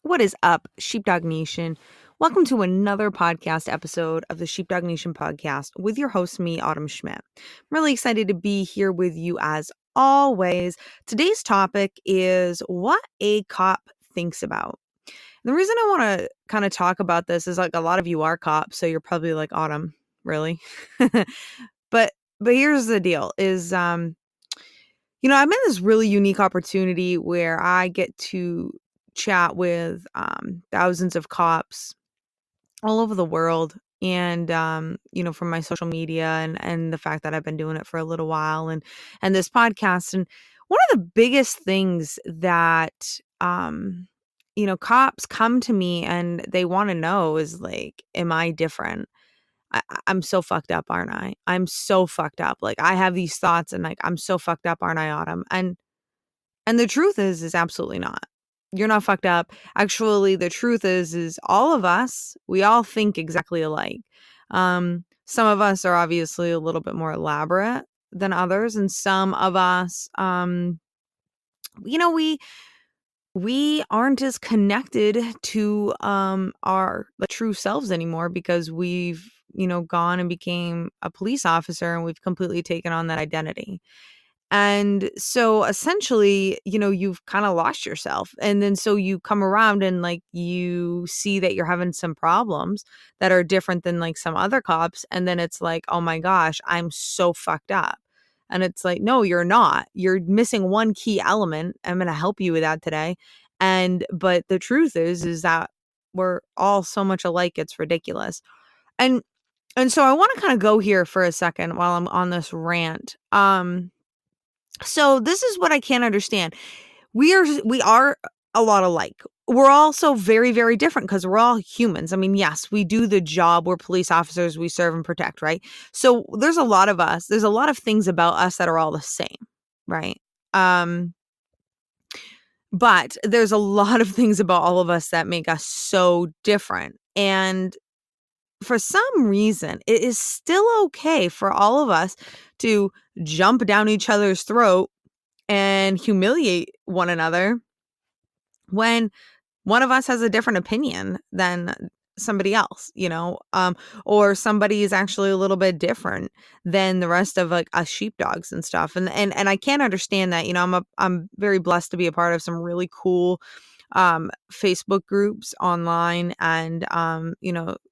What is up, Sheepdog Nation? Welcome to another podcast episode of the Sheepdog Nation podcast with your host, me, Autumn Schmidt. I'm really excited to be here with you as always. Today's topic is what a cop thinks about. And the reason I want to kind of talk about this is like a lot of you are cops, so you're probably like, Autumn, really? but here's the deal is I'm in this really unique opportunity where I get to chat with thousands of cops all over the world. And, from my social media and the fact that I've been doing it for a little while and this podcast. And one of the biggest things that, cops come to me and they want to know is like, am I different? I'm so fucked up, aren't I? I'm so fucked up. Like I have these thoughts and like, I'm so fucked up, aren't I, Autumn? And the truth is absolutely not. You're not fucked up. Actually, the truth is all of us, we all think exactly alike. Some of us are obviously a little bit more elaborate than others. And some of us, we aren't as connected to our true selves anymore because we've, gone and became a police officer and we've completely taken on that identity. And so essentially, you've kind of lost yourself. And then so you come around and like you see that you're having some problems that are different than like some other cops. And then it's like, oh my gosh, I'm so fucked up. And it's like, no, you're not. You're missing one key element. I'm going to help you with that today. But the truth is that we're all so much alike. It's ridiculous. And so I want to kind of go here for a second while I'm on this rant. So this is what I can't understand. We are a lot alike. We're also very, very different because we're all humans. I mean, yes, we do the job. We're police officers. We serve and protect, right? So there's a lot of us. There's a lot of things about us that are all the same, right? But there's a lot of things about all of us that make us so different. And for some reason, it is still okay for all of us to jump down each other's throat and humiliate one another when one of us has a different opinion than somebody else, or somebody is actually a little bit different than the rest of like us sheepdogs and stuff. And I can't understand that, I'm very blessed to be a part of some really cool Facebook groups online. And,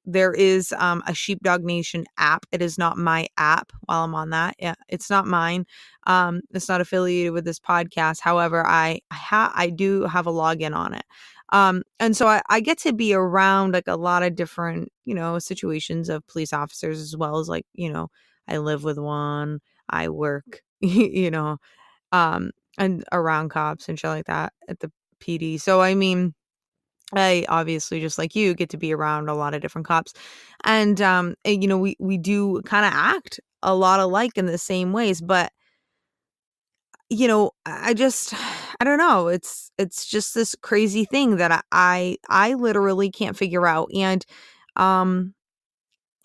there is a Sheepdog Nation app. It is not my app while I'm on that. Yeah, it's not mine. It's not affiliated with this podcast. However, I do have a login on it. And so I get to be around like a lot of different, situations of police officers as well as like, I live with one, I work, and around cops and shit like that at the PD. So, I mean, I obviously, just like you, get to be around a lot of different cops. And, we do kind of act a lot alike in the same ways. But, I don't know. It's just this crazy thing that I literally can't figure out. And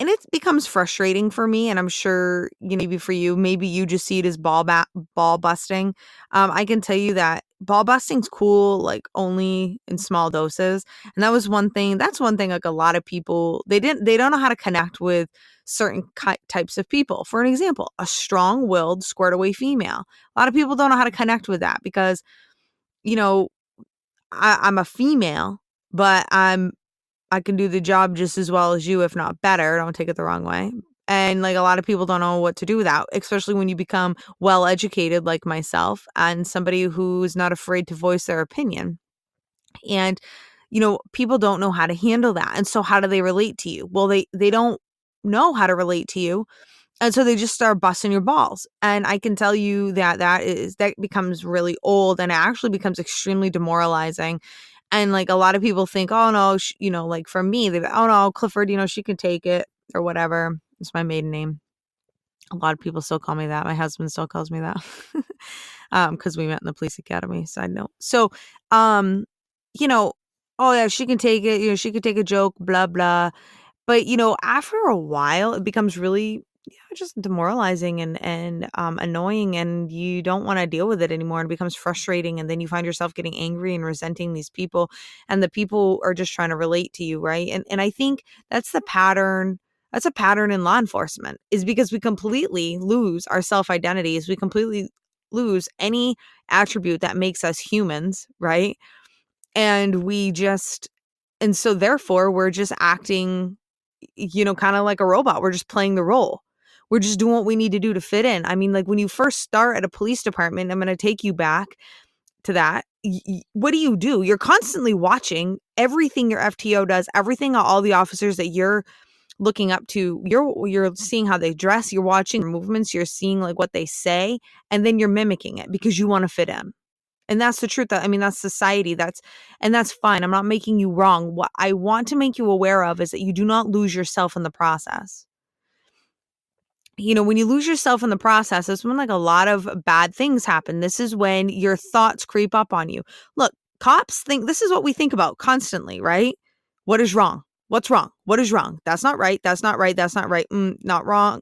it becomes frustrating for me, and I'm sure, maybe for you, maybe you just see it as ball busting. I can tell you that ball busting's cool, like only in small doses. And that's one thing like a lot of people, they don't know how to connect with certain types of people. For an example, a strong-willed, squared-away female. A lot of people don't know how to connect with that because, I'm a female, but I can do the job just as well as you, if not better. Don't take it the wrong way. And like a lot of people don't know what to do with that, especially when you become well educated like myself and somebody who's not afraid to voice their opinion. And, people don't know how to handle that. And so how do they relate to you? Well, they don't know how to relate to you. And so they just start busting your balls. And I can tell you that becomes really old and it actually becomes extremely demoralizing. And like a lot of people think, oh no, like for me, oh no, Clifford, she can take it or whatever. It's my maiden name. A lot of people still call me that. My husband still calls me that. Because we met in the police academy, side note. So, oh yeah, she can take it, she could take a joke, blah, blah. But, after a while, it becomes really, just demoralizing and annoying, and you don't want to deal with it anymore, and it becomes frustrating, and then you find yourself getting angry and resenting these people, and the people are just trying to relate to you, right? And I think that's the pattern. That's a pattern in law enforcement, is because we completely lose our self-identities. We completely lose any attribute that makes us humans, right? And we just and so therefore we're just acting, kind of like a robot. We're just playing the role. We're just doing what we need to do to fit in. I mean, like when you first start at a police department, I'm going to take you back to that. What do? You're constantly watching everything your FTO does, everything all the officers that you're looking up to. You're seeing how they dress, you're watching their movements, you're seeing like what they say, and then you're mimicking it because you want to fit in. And that's the truth. That's society. That's fine. I'm not making you wrong. What I want to make you aware of is that you do not lose yourself in the process. When you lose yourself in the process, that's when like a lot of bad things happen. This is when your thoughts creep up on you. Look, cops think this is what we think about constantly, right? What is wrong? What's wrong? What is wrong? That's not right. That's not right. That's not right. Not wrong.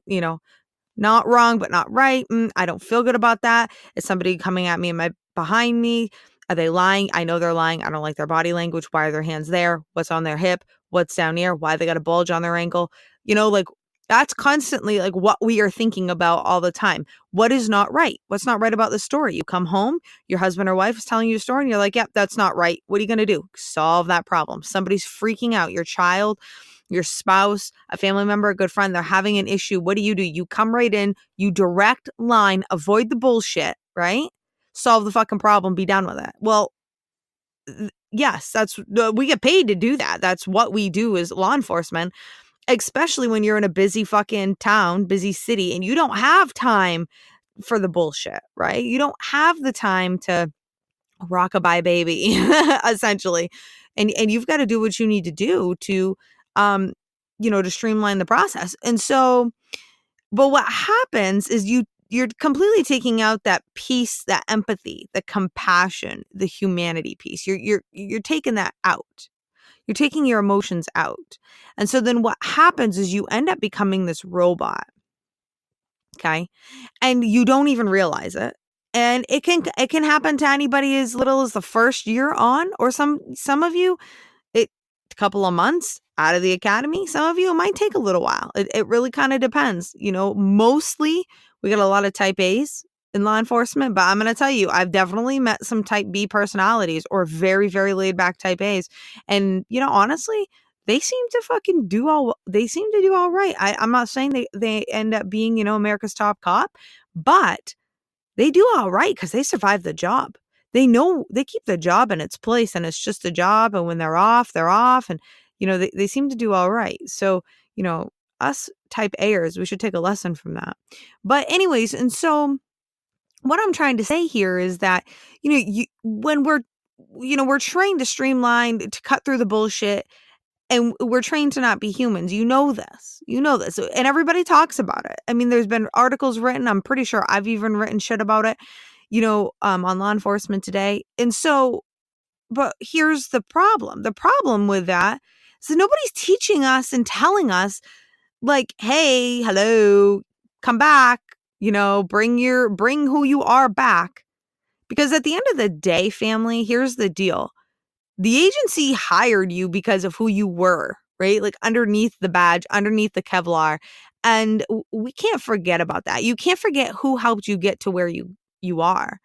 Not wrong, but not right. I don't feel good about that. Is somebody coming at me behind me? Are they lying? I know they're lying. I don't like their body language. Why are their hands there? What's on their hip? What's down here? Why they got a bulge on their ankle? Like that's constantly like what we are thinking about all the time. What is not right? What's not right about the story? You come home, your husband or wife is telling you a story and you're like, yep, that's not right. What are you going to do? Solve that problem. Somebody's freaking out. Your child, your spouse, a family member, a good friend, they're having an issue. What do? You come right in, you direct line, avoid the bullshit, right? Solve the fucking problem, be done with it. Well, yes, we get paid to do that. That's what we do as law enforcement, especially when you're in a busy fucking town, busy city, and you don't have time for the bullshit, right? You don't have the time to rockabye baby, essentially. And you've got to do what you need to do to to streamline the process. And so, but what happens is you're completely taking out that piece, that empathy, the compassion, the humanity piece. You're taking that out. You're taking your emotions out. And so then what happens is you end up becoming this robot. Okay? And you don't even realize it. And it can happen to anybody as little as the first year on, or some of you, a couple of months out of the academy. Some of you, it might take a little while. It really kind of depends. Mostly we got a lot of type A's in law enforcement, but I'm going to tell you, I've definitely met some type B personalities or very, very laid back type A's. And, honestly, they seem to do all right. I'm not saying they end up being, America's top cop, but they do all right because they survive the job. They know they keep the job in its place and it's just a job. And when they're off, they're off. And, they seem to do all right. So, us type A'ers, we should take a lesson from that. But anyways, and so what I'm trying to say here is that, when we're trained to streamline, to cut through the bullshit, and we're trained to not be humans. this. And everybody talks about it. I mean, there's been articles written. I'm pretty sure I've even written shit about it, on Law Enforcement Today. And so, but here's the problem. The problem with that is that nobody's teaching us and telling us like, hey, hello, come back, bring who you are back. Because at the end of the day, family, here's the deal. The agency hired you because of who you were, right? Like underneath the badge, underneath the Kevlar. And we can't forget about that. You can't forget who helped you get to where you are.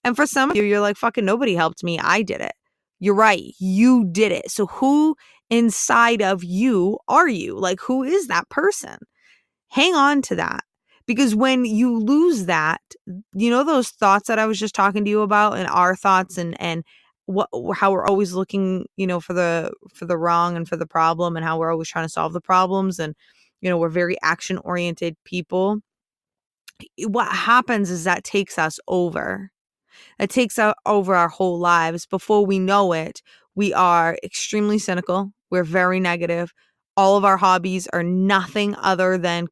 And for some of you, you're like, fucking nobody helped me. I did it. You're right. You did it. So who inside of you are you? Like, who is that person? Hang on to that. Because when you lose that, those thoughts that I was just talking to you about, and our thoughts and how we're always looking, for the wrong and for the problem, and how we're always trying to solve the problems, and we're very action oriented people. What happens is that takes us over. It takes over our whole lives. Before we know it, we are extremely cynical. We're very negative. All of our hobbies are nothing other than,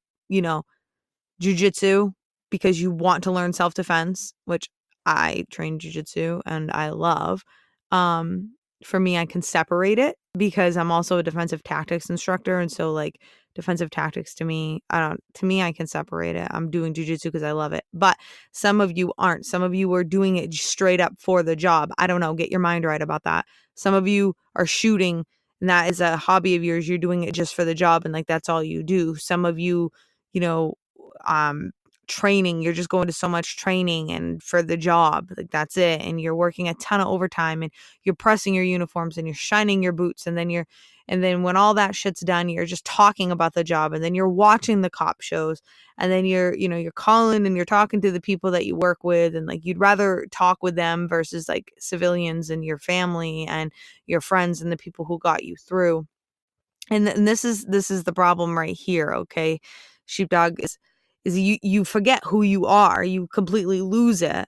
jujitsu, because you want to learn self-defense, which I train jujitsu and I love. For me, I can separate it because I'm also a defensive tactics instructor. And so like defensive tactics to me. I can separate it. I'm doing jujitsu because I love it. But some of you aren't. Some of you are doing it straight up for the job. I don't know. Get your mind right about that. Some of you are shooting and that is a hobby of yours. You're doing it just for the job and like that's all you do. Some of you, you know, training, you're just going to so much training and for the job, like that's it. And you're working a ton of overtime and you're pressing your uniforms and you're shining your boots and then when all that shit's done, you're just talking about the job and then you're watching the cop shows and then you're calling and you're talking to the people that you work with and like you'd rather talk with them versus like civilians and your family and your friends and the people who got you through. And this is the problem right here, okay? Sheepdog is you forget who you are. You completely lose it.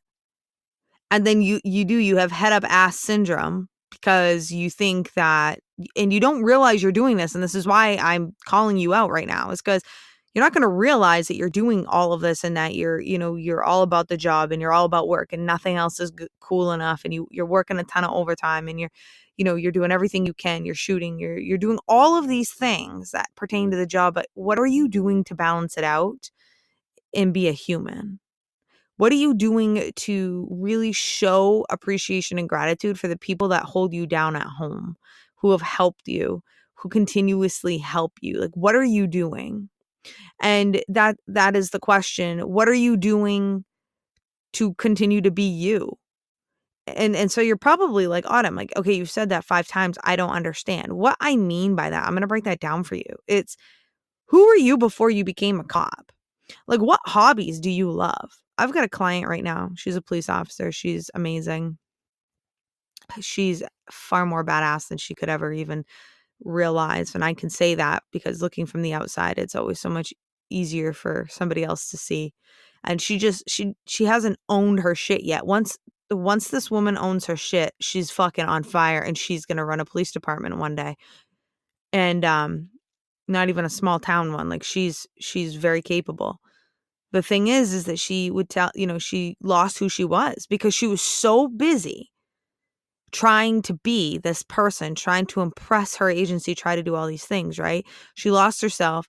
And then you have head up ass syndrome because you think that, and you don't realize you're doing this. And this is why I'm calling you out right now, is because you're not going to realize that you're doing all of this and that you're all about the job and you're all about work and nothing else is cool enough. And you're working a ton of overtime and you're doing everything you can. You're shooting, you're doing all of these things that pertain to the job. But what are you doing to balance it out and be a human? What are you doing to really show appreciation and gratitude for the people that hold you down at home, who have helped you, who continuously help you? Like, what are you doing? And that is the question. What are you doing to continue to be you? And so you're probably like, Autumn, like, okay, you've said that 5 times. I don't understand. What I mean by that, I'm going to break that down for you. It's, who were you before you became a cop? Like, what hobbies do you love? I've got a client right now. She's a police officer. She's amazing. She's far more badass than she could ever even realize. And I can say that because looking from the outside, it's always so much easier for somebody else to see. And she hasn't owned her shit yet. Once this woman owns her shit, she's fucking on fire and she's going to run a police department one day. And not even a small town one. Like she's very capable. The thing is that she would tell, she lost who she was because she was so busy trying to be this person, trying to impress her agency, try to do all these things, right? She lost herself.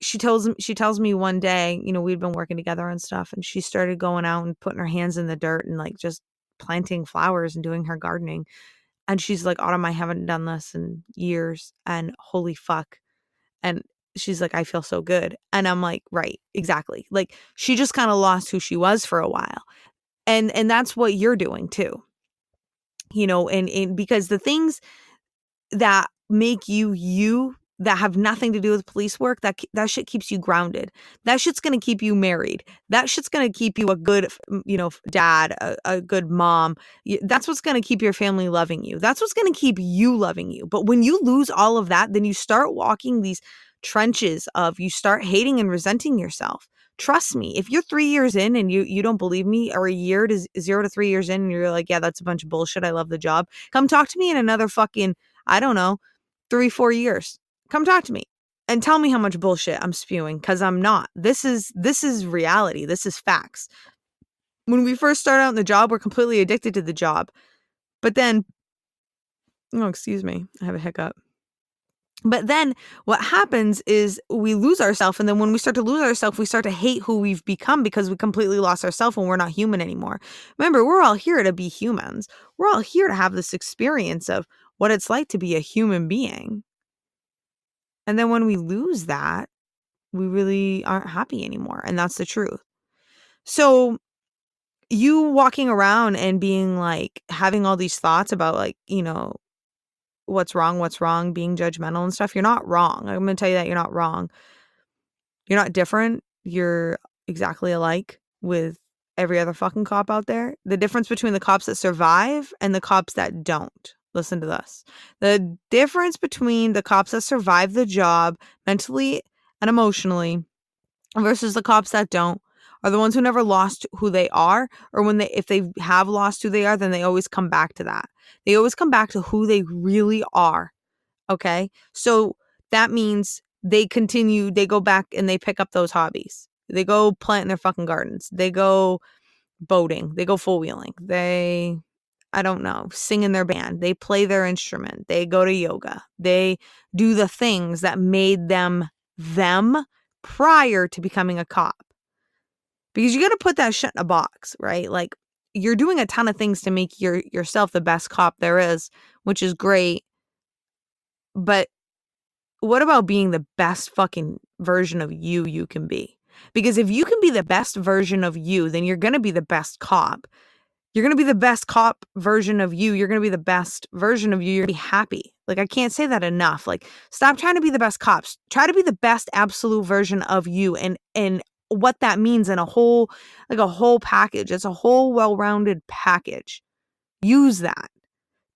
She tells me one day, we'd been working together and stuff, and she started going out and putting her hands in the dirt and like just planting flowers and doing her gardening. And she's like, Autumn, I haven't done this in years, and holy fuck. And she's like, I feel so good. And I'm like, right, exactly. Like she just kind of lost who she was for a while. And that's what you're doing too. And because the things that make you that have nothing to do with police work, that shit keeps you grounded. That shit's going to keep you married. That shit's going to keep you a good, dad, a good mom. That's what's going to keep your family loving you. That's what's going to keep you loving you. But when you lose all of that, then you start walking these trenches of, you start hating and resenting yourself. Trust me, if you're 3 years in and you don't believe me, or a year to 0 to 3 years in and you're like, yeah, that's a bunch of bullshit, I love the job, come talk to me in another fucking, I don't know, 3-4 years. Come talk to me and tell me how much bullshit I'm spewing, because I'm not. This is reality. This is facts. When we first start out in the job, we're completely addicted to the job. But then, oh, excuse me, I have a hiccup. But then what happens is we lose ourselves. And then when we start to lose ourselves, we start to hate who we've become because we completely lost ourselves and we're not human anymore. Remember, we're all here to be humans. We're all here to have this experience of what it's like to be a human being. And then when we lose that, we really aren't happy anymore. And that's the truth. So you walking around and being like, having all these thoughts about like, what's wrong, being judgmental and stuff, you're not wrong. I'm going to tell you that you're not wrong. You're not different. You're exactly alike with every other fucking cop out there. The difference between the cops that survive and the cops that don't. Listen to this. The difference between the cops that survive the job mentally and emotionally versus the cops that don't are the ones who never lost who they are, or if they have lost who they are, then they always come back to that. They always come back to who they really are. Okay? So that means they go back and they pick up those hobbies. They go plant in their fucking gardens. They go boating. They go four-wheeling. I don't know, sing in their band. They play their instrument. They go to yoga. They do the things that made them prior to becoming a cop. Because you got to put that shit in a box, right? Like, you're doing a ton of things to make yourself the best cop there is, which is great. But what about being the best fucking version of you can be? Because if you can be the best version of you, then you're going to be the best cop. You're going to be the best cop version of you. You're going to be the best version of you. You're going to be happy. Like, I can't say that enough. Like, stop trying to be the best cops. Try to be the best absolute version of you. And what that means in a whole package. It's a whole well-rounded package. Use that.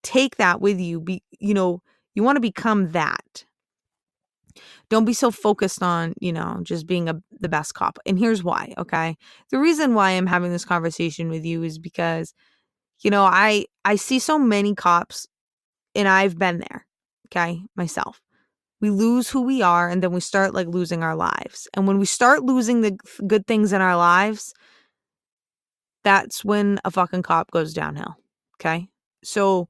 Take that with you. You want to become that. Don't be so focused on, just being the best cop. And here's why, okay? The reason why I'm having this conversation with you is because, I see so many cops, and I've been there, okay, myself. We lose who we are, and then we start like losing our lives. And when we start losing the good things in our lives, that's when a fucking cop goes downhill, okay? So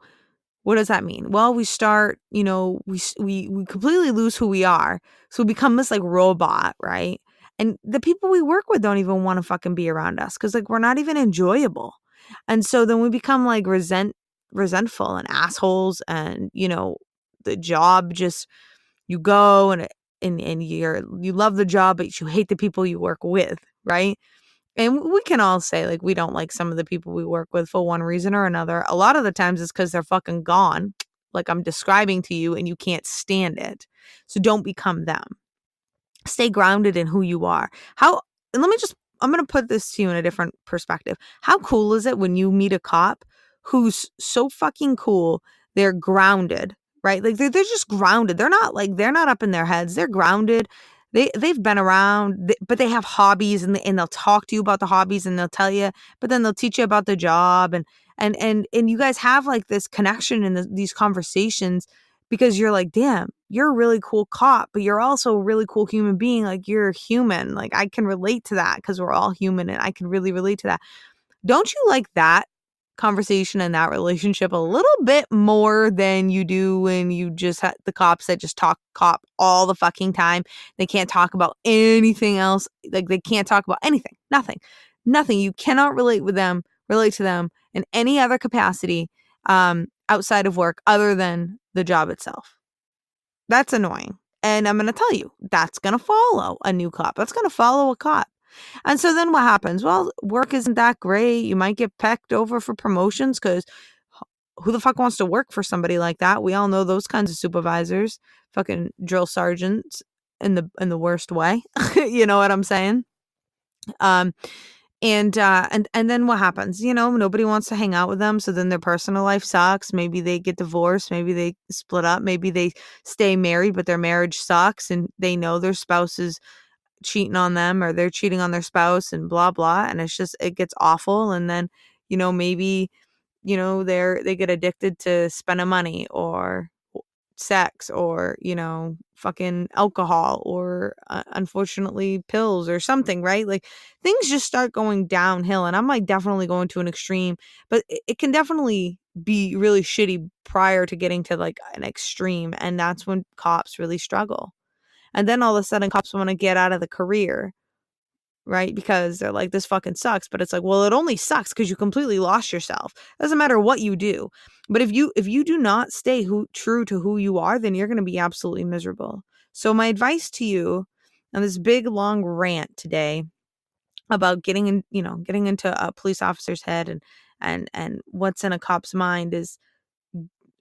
what does that mean? Well, we start, we completely lose who we are. So we become this like robot, right? And the people we work with don't even want to fucking be around us because like we're not even enjoyable. And so then we become like resentful and assholes, and the job just, you go and you love the job, but you hate the people you work with, right? And we can all say, like, we don't like some of the people we work with for one reason or another. A lot of the times it's because they're fucking gone, like I'm describing to you, and you can't stand it. So don't become them. Stay grounded in who you are. And I'm going to put this to you in a different perspective. How cool is it when you meet a cop who's so fucking cool, they're grounded, right? Like they're just grounded. They're not up in their heads. They're grounded. They've been around, but they have hobbies, and they'll talk to you about the hobbies, and they'll tell you, but then they'll teach you about the job, and you guys have like this connection in these conversations because you're like, damn, you're a really cool cop, but you're also a really cool human being. Like, you're human. Like, I can relate to that because we're all human, and I can really relate to that. Don't you like that conversation and that relationship a little bit more than you do when you just have the cops that just talk cop all the fucking time? They can't talk about anything else. Like, they can't talk about anything. Nothing. You cannot relate to them in any other capacity outside of work other than the job itself. That's annoying. And I'm going to tell you, that's going to follow a new cop. That's going to follow a cop. And so then what happens? Well, work isn't that great. You might get pecked over for promotions because who the fuck wants to work for somebody like that? We all know those kinds of supervisors, fucking drill sergeants in the worst way. You know what I'm saying? And then what happens? Nobody wants to hang out with them. So then their personal life sucks. Maybe they get divorced. Maybe they split up. Maybe they stay married, but their marriage sucks, and they know their spouse is cheating on them, or they're cheating on their spouse, and blah blah, and it gets awful. And then maybe they get addicted to spending money or sex or fucking alcohol or unfortunately pills or something, right? Like, things just start going downhill, and I'm like definitely going to an extreme, but it can definitely be really shitty prior to getting to like an extreme, and that's when cops really struggle. And then all of a sudden cops want to get out of the career, right? Because they're like, this fucking sucks. But it's like, well, it only sucks because you completely lost yourself. Doesn't matter what you do. But if you do not stay true to who you are, then you're going to be absolutely miserable. So my advice to you on this big long rant today about getting into a police officer's head and what's in a cop's mind is,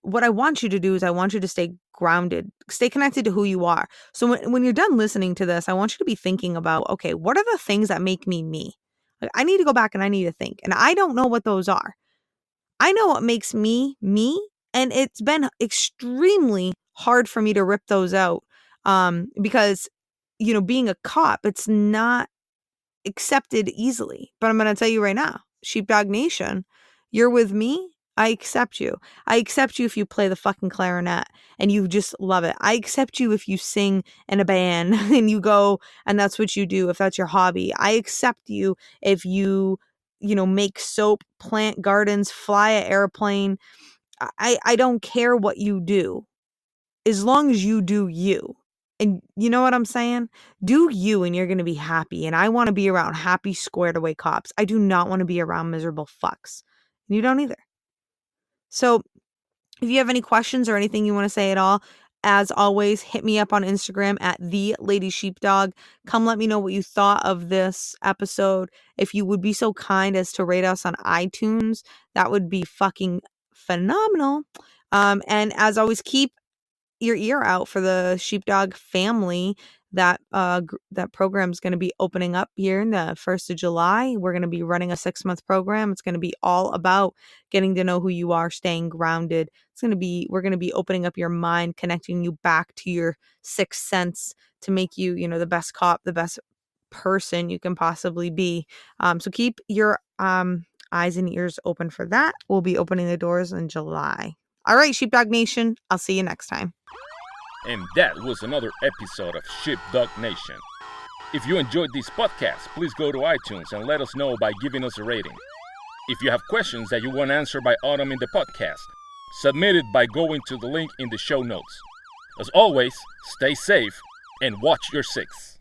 what I want you to do is I want you to stay grounded, stay connected to who you are. So when you're done listening to this, I want you to be thinking about, okay, what are the things that make me me? Like, I need to go back and I need to think. And I don't know what those are. I know what makes me me. And it's been extremely hard for me to rip those out because, being a cop, it's not accepted easily. But I'm going to tell you right now, Sheepdog Nation, you're with me. I accept you. I accept you if you play the fucking clarinet and you just love it. I accept you if you sing in a band and you go and that's what you do, if that's your hobby. I accept you if you make soap, plant gardens, fly an airplane. I don't care what you do, as long as you do you. And you know what I'm saying? Do you, and you're going to be happy. And I want to be around happy, squared away cops. I do not want to be around miserable fucks. And you don't either. So if you have any questions or anything you want to say at all, as always, hit me up on Instagram at the Lady Sheepdog. Come let me know what you thought of this episode. If you would be so kind as to rate us on iTunes, that would be fucking phenomenal. And as always, keep your ear out for the Sheepdog family. That that program is going to be opening up here in the 1st of July. We're going to be running a 6-month program. It's going to be all about getting to know who you are, staying grounded. We're going to be opening up your mind, connecting you back to your sixth sense to make you, the best cop, the best person you can possibly be. So keep your eyes and ears open for that. We'll be opening the doors in July. All right, Sheepdog Nation. I'll see you next time. And that was another episode of Sheepdog Nation. If you enjoyed this podcast, please go to iTunes and let us know by giving us a rating. If you have questions that you want answered by Autumn in the podcast, submit it by going to the link in the show notes. As always, stay safe and watch your six.